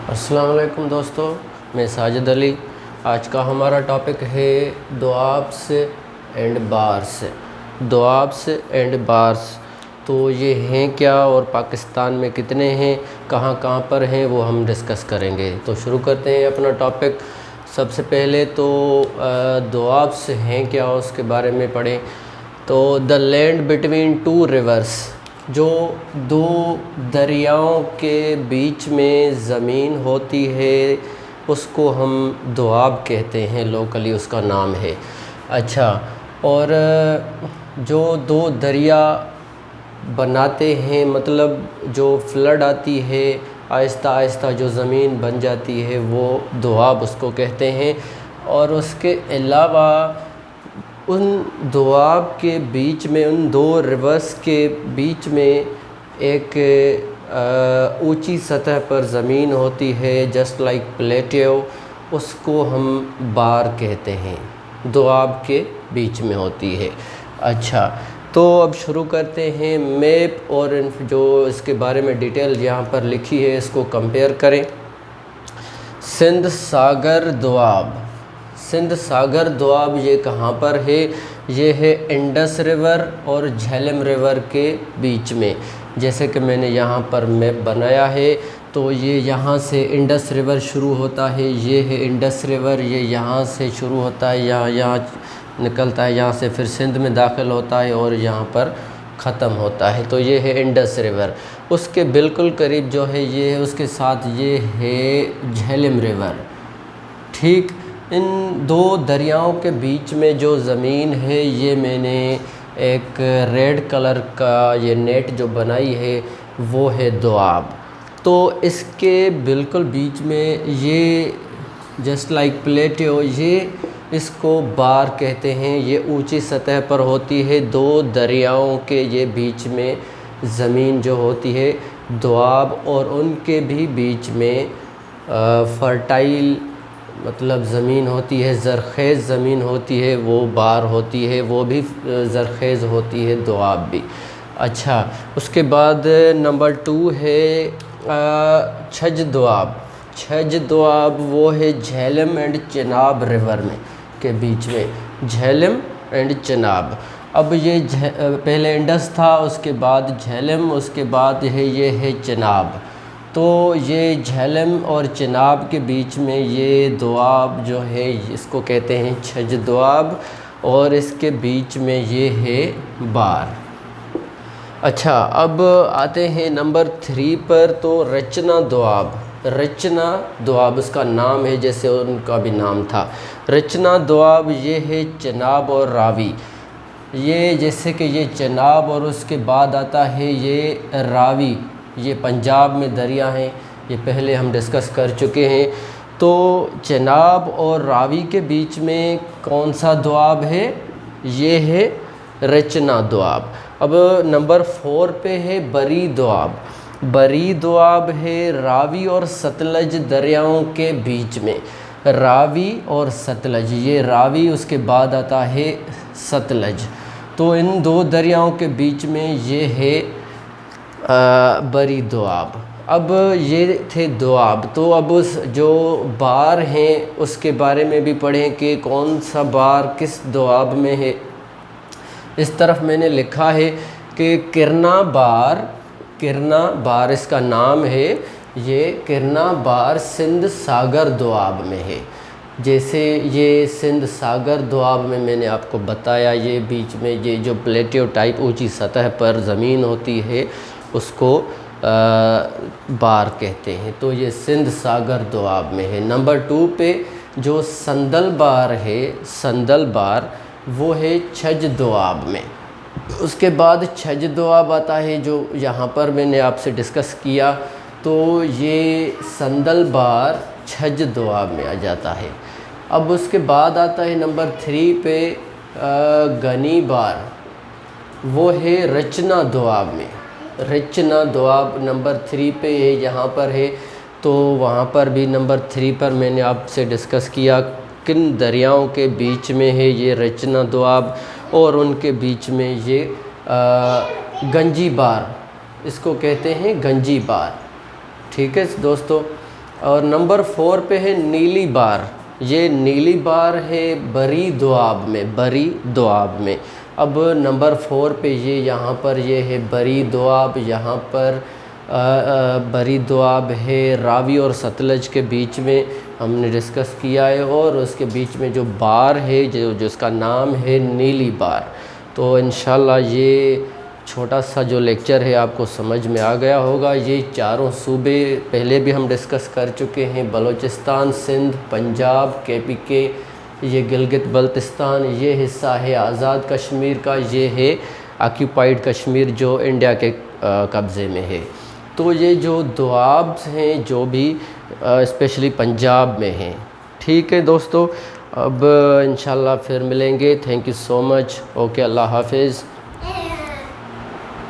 السلام علیکم دوستو، میں ساجد علی۔ آج کا ہمارا ٹاپک ہے دوآبس اینڈ بارس۔ دوآبس اینڈ بارس تو یہ ہیں کیا اور پاکستان میں کتنے ہیں، کہاں کہاں پر ہیں، وہ ہم ڈسکس کریں گے۔ تو شروع کرتے ہیں اپنا ٹاپک۔ سب سے پہلے تو دوآبس ہیں کیا اس کے بارے میں پڑھیں۔ تو دا لینڈ بٹوین ٹو ریورس، جو دو دریاؤں کے بیچ میں زمین ہوتی ہے اس کو ہم دوآب کہتے ہیں، لوکلی اس کا نام ہے۔ اچھا، اور جو دو دریا بناتے ہیں، مطلب جو فلڈ آتی ہے آہستہ آہستہ جو زمین بن جاتی ہے، وہ دوآب اس کو کہتے ہیں۔ اور اس کے علاوہ ان دوآب کے بیچ میں، ان دو ریورس کے بیچ میں ایک اونچی سطح پر زمین ہوتی ہے، جسٹ لائک پلیٹیو، اس کو ہم بار کہتے ہیں، دوآب کے بیچ میں ہوتی ہے۔ اچھا، تو اب شروع کرتے ہیں میپ، اور جو اس کے بارے میں ڈیٹیل یہاں پر لکھی ہے اس کو کمپیئر کریں۔ سندھ ساگر دوآب، سندھ ساگر دوآب یہ کہاں پر ہے؟ یہ ہے انڈس ریور اور جہلم ریور کے بیچ میں۔ جیسے کہ میں نے یہاں پر میپ بنایا ہے، تو یہ یہاں سے انڈس ریور شروع ہوتا ہے، یہ ہے انڈس ریور، یہ یہاں سے شروع ہوتا ہے، یہاں نکلتا ہے، یہاں سے پھر سندھ میں داخل ہوتا ہے اور یہاں پر ختم ہوتا ہے۔ تو یہ ہے انڈس ریور۔ اس کے بالکل قریب جو ہے یہ ہے، اس کے ساتھ یہ ہے جہلم ریور۔ ٹھیک، ان دو دریاؤں کے بیچ میں جو زمین ہے، یہ میں نے ایک ریڈ کلر کا یہ نیٹ جو بنائی ہے وہ ہے دوآب۔ تو اس کے بالکل بیچ میں یہ جسٹ لائک پلیٹیو، یہ اس کو بار کہتے ہیں۔ یہ اونچی سطح پر ہوتی ہے، دو دریاؤں کے یہ بیچ میں زمین جو ہوتی ہے دوآب، اور ان کے بھی بیچ میں فرٹائل مطلب زمین ہوتی ہے، زرخیز زمین ہوتی ہے، وہ بار ہوتی ہے، وہ بھی زرخیز ہوتی ہے دوآب بھی۔ اچھا، اس کے بعد نمبر 2 ہے چھج دوآب۔ چھج دوآب وہ ہے جہلم اینڈ چناب ریور میں کے بیچ میں، جہلم اینڈ چناب۔ اب یہ پہلے انڈس تھا، اس کے بعد جہلم، اس کے بعد یہ ہے چناب۔ تو یہ جہلم اور چناب کے بیچ میں یہ دوآب جو ہے اس کو کہتے ہیں چھج دوآب، اور اس کے بیچ میں یہ ہے بار۔ اچھا، اب آتے ہیں نمبر 3 پر، تو رچنا دوآب۔ رچنا دوآب اس کا نام ہے، جیسے ان کا بھی نام تھا۔ رچنا دوآب یہ ہے چناب اور راوی۔ یہ جیسے کہ یہ چناب اور اس کے بعد آتا ہے یہ راوی، یہ پنجاب میں دریا ہیں، یہ پہلے ہم ڈسکس کر چکے ہیں۔ تو چناب اور راوی کے بیچ میں کون سا دوآب ہے؟ یہ ہے رچنا دوآب۔ اب نمبر 4 پہ ہے بری دوآب۔ بری دوآب ہے راوی اور ستلج دریاؤں کے بیچ میں، راوی اور ستلج، یہ راوی اس کے بعد آتا ہے ستلج۔ تو ان دو دریاؤں کے بیچ میں یہ ہے بری دوآب۔ اب یہ تھے دوآب۔ تو اب جو بار ہیں اس کے بارے میں بھی پڑھیں کہ کون سا بار کس دوآب میں ہے۔ اس طرف میں نے لکھا ہے کہ کرنا بار، کرنا بار اس کا نام ہے، یہ کرنا بار سندھ ساگر دوآب میں ہے۔ جیسے یہ سندھ ساگر دوآب میں نے آپ کو بتایا، یہ بیچ میں یہ جو پلیٹیو ٹائپ اونچی سطح پر زمین ہوتی ہے اس کو بار کہتے ہیں۔ تو یہ سندھ ساگر دوآب میں ہے۔ نمبر 2 پہ جو سندل بار ہے، سندل بار وہ ہے چھج دوآب میں۔ اس کے بعد چھج دوآب آتا ہے جو یہاں پر میں نے آپ سے ڈسکس کیا، تو یہ سندل بار چھج دوآب میں آ جاتا ہے۔ اب اس کے بعد آتا ہے نمبر 3 پہ گنی بار، وہ ہے رچنا دوآب میں۔ رچنا دوآب نمبر 3 پہ ہے، یہاں پر ہے۔ تو وہاں پر بھی نمبر 3 پر میں نے آپ سے ڈسکس کیا کن دریاؤں کے بیچ میں ہے یہ رچنا دوآب، اور ان کے بیچ میں یہ گنجی بار، اس کو کہتے ہیں گنجی بار۔ ٹھیک ہے دوستو۔ اور نمبر 4 پہ ہے نیلی بار. یہ نیلی بار ہے بری دوآب میں، بری دوآب میں. اب نمبر 4 پہ یہاں پر یہ ہے بری دوآب. یہاں پر بری دوآب ہے راوی اور ستلج کے بیچ میں، ہم نے ڈسکس کیا ہے، اور اس کے بیچ میں جو بار ہے جس کا نام ہے نیلی بار. تو انشاءاللہ یہ چھوٹا سا جو لیکچر ہے آپ کو سمجھ میں آ گیا ہوگا. یہ چاروں صوبے پہلے بھی ہم ڈسکس کر چکے ہیں، بلوچستان، سندھ، پنجاب، KPK، یہ گلگت بلتستان، یہ حصہ ہے آزاد کشمیر کا، یہ ہے آکیوپائیڈ کشمیر جو انڈیا کے قبضے میں ہے. تو یہ جو دوآبس ہیں جو بھی اسپیشلی پنجاب میں ہیں. ٹھیک ہے دوستو، اب انشاءاللہ پھر ملیں گے. Thank you so much. Okay, اللہ حافظ.